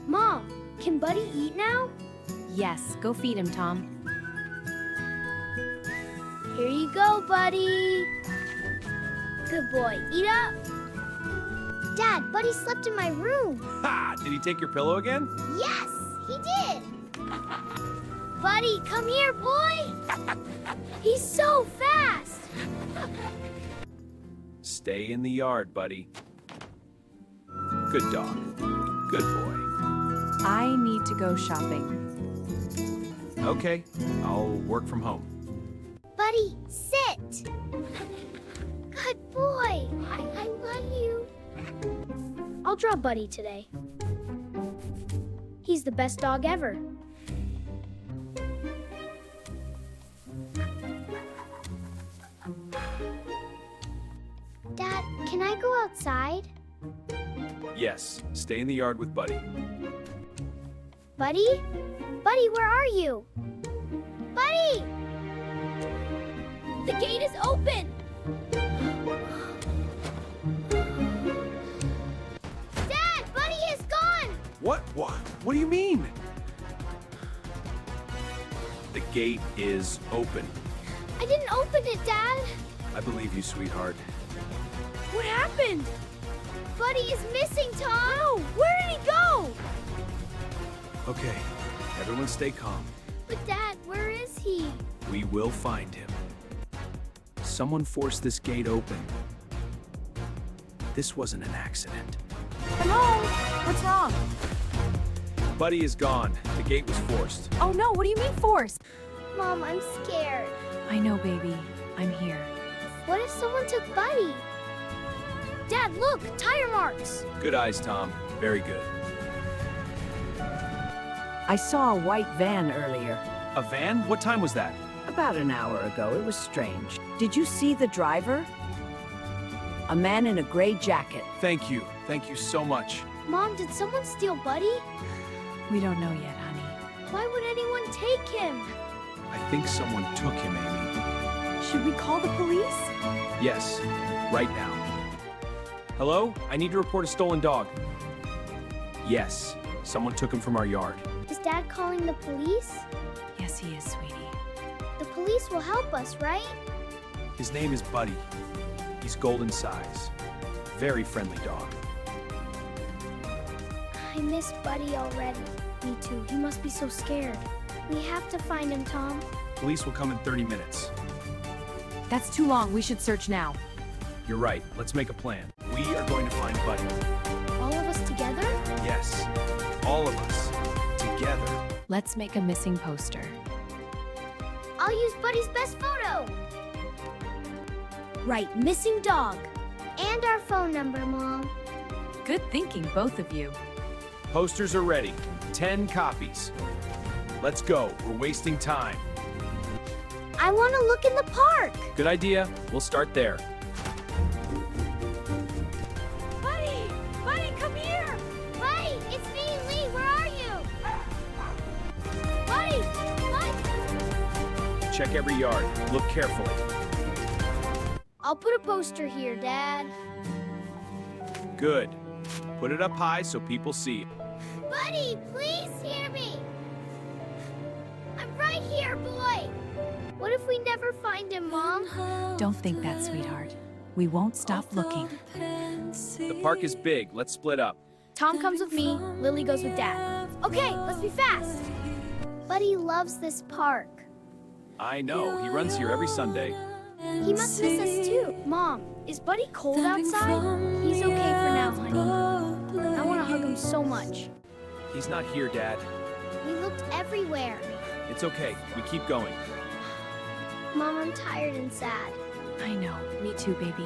Mom, can Buddy eat now? Yes, go feed him, Tom. Here you go, Buddy. Good boy. Eat up. Dad, Buddy slept in my room. Ha! Did he take your pillow again? Yes, he did. Buddy, come here, boy. He's so fast. Stay in the yard, buddy. Good dog. Good boy. I need to go shopping. Okay, I'll work from home. Buddy, sit. Good boy. I love you. I'll draw Buddy today. He's the best dog ever. Dad, can I go outside? Yes, stay in the yard with Buddy. Buddy? Buddy, where are you? Buddy! The gate is open! Dad, Buddy is gone! What? What do you mean? The gate is open. I didn't open it, Dad. I believe you, sweetheart. What happened? Buddy is missing, Tom. No, where did he go? Okay, everyone stay calm. But Dad, where is he? We will find him. Someone forced this gate open. This wasn't an accident. Hello? What's wrong? Buddy is gone. The gate was forced. Oh no, what do you mean forced? Mom, I'm scared. I know, baby. I'm here. What if someone took Buddy? Dad, look, tire marks. Good eyes, Tom. Very good. I saw a white van earlier. A van? What time was that? About an hour ago. It was strange. Did you see the driver? A man in a gray jacket. Thank you. Thank you so much. Mom, did someone steal Buddy? We don't know yet, honey. Why would anyone take him? I think someone took him, Amy. Should we call the police? Yes, right now. Hello? I need to report a stolen dog. Yes, someone took him from our yard. Is Dad calling the police? Yes, he is, sweetie. The police will help us, right? His name is Buddy. He's golden size. Very friendly dog. I miss Buddy already. Me too. He must be so scared. We have to find him, Tom. Police will come in 30 minutes. That's too long. We should search now. You're right. Let's make a plan. We are going to find Buddy. All of us together? Yes, all of us. Together. Let's make a missing poster. I'll use Buddy's best photo. Right, missing dog. And our phone number, Mom. Good thinking, both of you. Posters are ready. 10 copies. Let's go. We're wasting time. I want to look in the park. Good idea. We'll start there. Buddy! Buddy, come here! Buddy, it's me, Lee. Where are you? Buddy! Buddy! Check every yard. Look carefully. I'll put a poster here, Dad. Good. Put it up high so people see it. Buddy, please hear me. I'm right here, boy. What if we never find him, Mom? Don't think that, sweetheart. We won't stop looking. The park is big. Let's split up. Tom comes with me, Lily goes with Dad. Okay, let's be fast. Buddy loves this park. I know. He runs here every Sunday. He must miss us too. Mom, is Buddy cold outside? He's okay for now, honey. I want to hug him so much. He's not here, Dad. We looked everywhere. It's okay. We keep going. Mom, I'm tired and sad. I know. Me too, baby.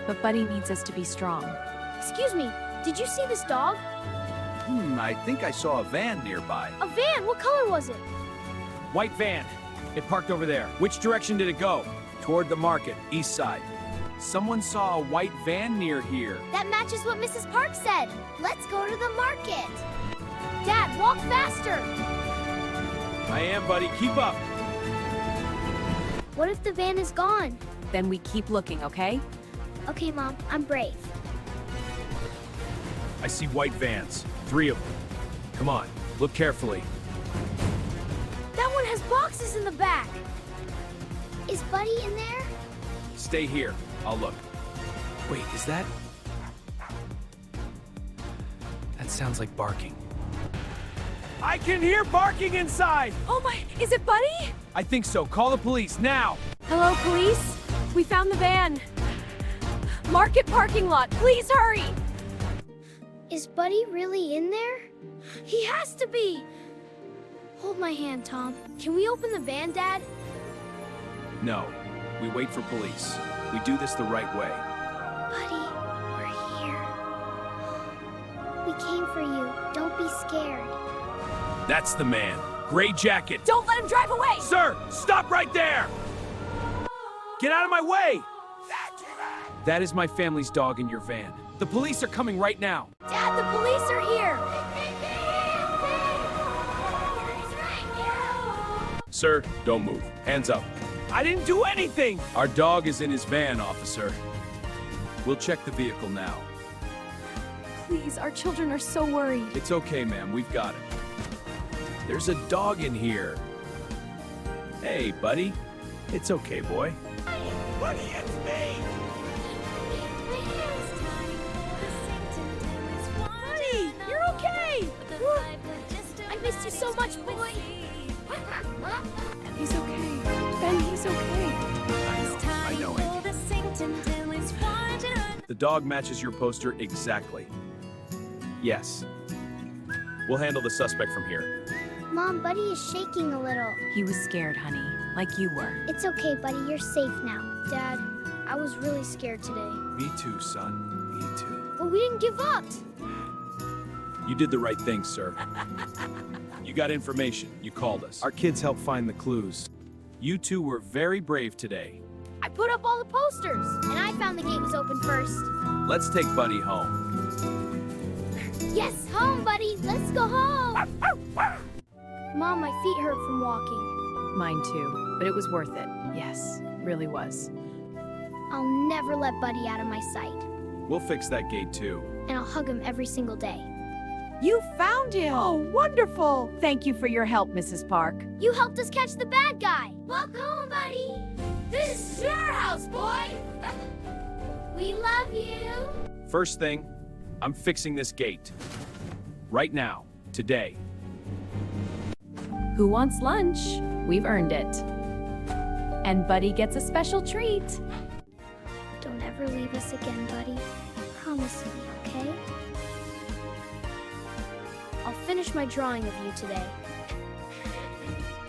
But Buddy needs us to be strong. Excuse me, did you see this dog? I think I saw a van nearby. A van, what color was it? White van. It parked over there. Which direction did it go? Toward the market, east side. Someone saw a white van near here. That matches what Mrs. Park said. Let's go to the market. Dad, walk faster. I am, buddy. Keep up. What if the van is gone? Then we keep looking, okay? Okay, Mom, I'm brave. I see white vans. 3 of them. Come on, look carefully. That one has boxes in the back. Is Buddy in there? Stay here. I'll look. Wait, is that? That sounds like barking. I can hear barking inside! Oh my, is it Buddy? I think so. Call the police now! Hello, police? We found the van. Market parking lot, please hurry! Is Buddy really in there? He has to be! Hold my hand, Tom. Can we open the van, Dad? No. We wait for police. We do this the right way. Buddy, we're here. We came for you. Don't be scared. That's the man. Gray jacket. Don't let him drive away! Sir, stop right there! Get out of my way! That is my family's dog in your van. The police are coming right now. Dad, the police are here! Sir, don't move. Hands up. I didn't do anything! Our dog is in his van, officer. We'll check the vehicle now. Please, our children are so worried. It's okay, ma'am. We've got him. There's a dog in here. Hey, buddy. It's okay, boy. Buddy, it's me! Buddy, you're okay! I missed you so much, boy! He's okay. Ben, he's okay. I know, Andy. The dog matches your poster exactly. Yes. We'll handle the suspect from here. Mom, Buddy is shaking a little. He was scared, honey, like you were. It's okay, Buddy. You're safe now. Dad, I was really scared today. Me too, son. Me too. But we didn't give up. You did the right thing, sir. You got information. You called us. Our kids helped find the clues. You two were very brave today. I put up all the posters, and I found the gate was open first. Let's take Buddy home. Yes, home, Buddy. Let's go home. Mom, my feet hurt from walking. Mine too, but it was worth it. Yes, really was. I'll never let Buddy out of my sight, We'll fix that gate too. and I'll hug him every single day. You found him! Oh, wonderful! Thank you for your help, Mrs. Park. You helped us catch the bad guy. Welcome home, Buddy. This is your house, boy. We love you. First thing, I'm fixing this gate. Right now. Today. Who wants lunch? We've earned it. And Buddy gets a special treat. Don't ever leave us again, Buddy. Promise me, okay? I'll finish my drawing of you today.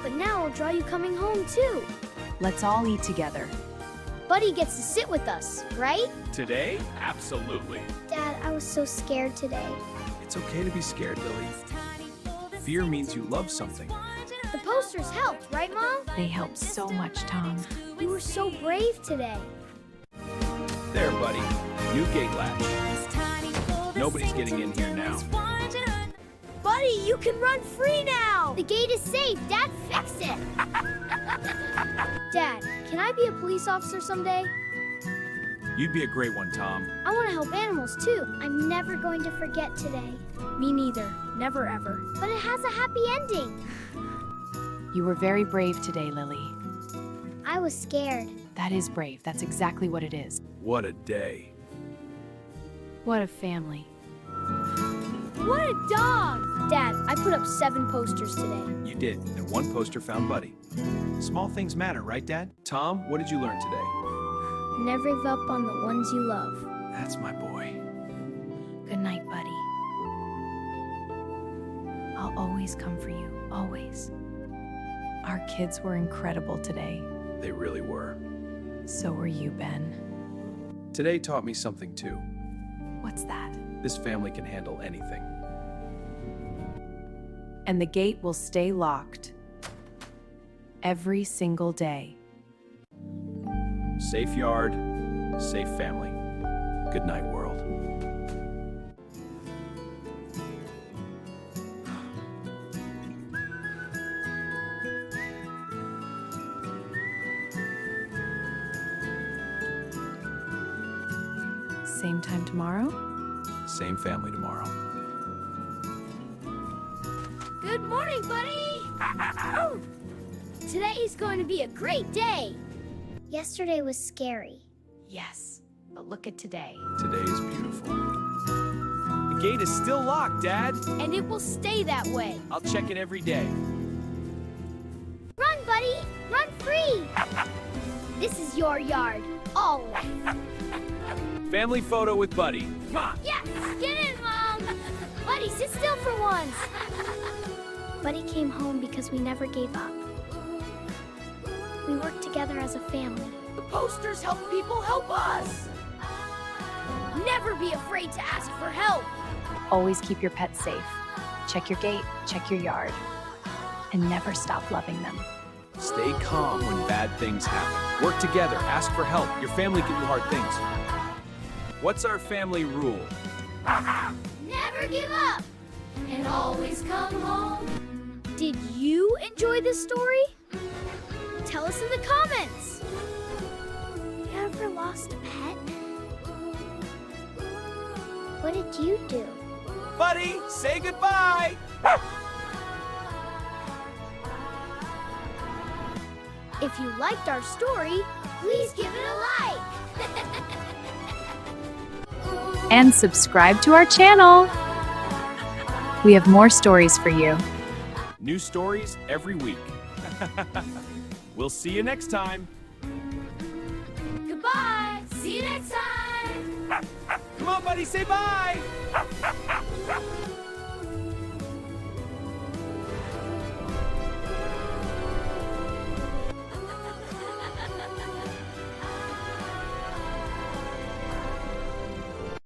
But now I'll draw you coming home, too. Let's all eat together. Buddy gets to sit with us, right? Today? Absolutely. Dad, I was so scared today. It's okay to be scared, Lily. Fear means you love something. The posters helped, right, Mom? They help so much, Tom. You were so brave today. There, buddy. New gate latch. Nobody's getting in here now. Buddy, you can run free now! The gate is safe. Dad, fix it! Dad, can I be a police officer someday? You'd be a great one, Tom. I want to help animals, too. I'm never going to forget today. Me neither. Never, ever. But it has a happy ending. You were very brave today, Lily. I was scared. That is brave. That's exactly what it is. What a day. What a family. What a dog! Dad, I put up 7 posters today. You did, and one poster found Buddy. Small things matter, right, Dad? Tom, what did you learn today? Never give up on the ones you love. That's my boy. Good night, Buddy. I'll always come for you. Always. Our kids were incredible today. They really were. So were you, Ben. Today taught me something, too. What's that? This family can handle anything. And the gate will stay locked. Every single day. Safe yard, safe family. Good night, world. Same time tomorrow? Same family tomorrow. Good morning, buddy! Today is going to be a great day. Yesterday was scary. Yes, but look at today. Today is beautiful. The gate is still locked, Dad. And it will stay that way. I'll check it every day. Run, buddy! Run free! This is your yard. Always. Family photo with Buddy. Come on. Yes! Get in, Mom! Buddy, sit still for once. Buddy came home because we never gave up. We worked together as a family. The posters help people help us. Never be afraid to ask for help. Always keep your pets safe. Check your gate, check your yard, and never stop loving them. Stay calm when bad things happen. Work together, ask for help. Your family can do hard things. What's our family rule? Never give up. And always come home. Did you enjoy this story? Tell us in the comments. You ever lost a pet? What did you do? Buddy, say goodbye. If you liked our story, please give it a like. And subscribe to our channel. We have more stories for you. New stories every week. We'll see you next time. Goodbye. See you next time. Come on, buddy, say bye.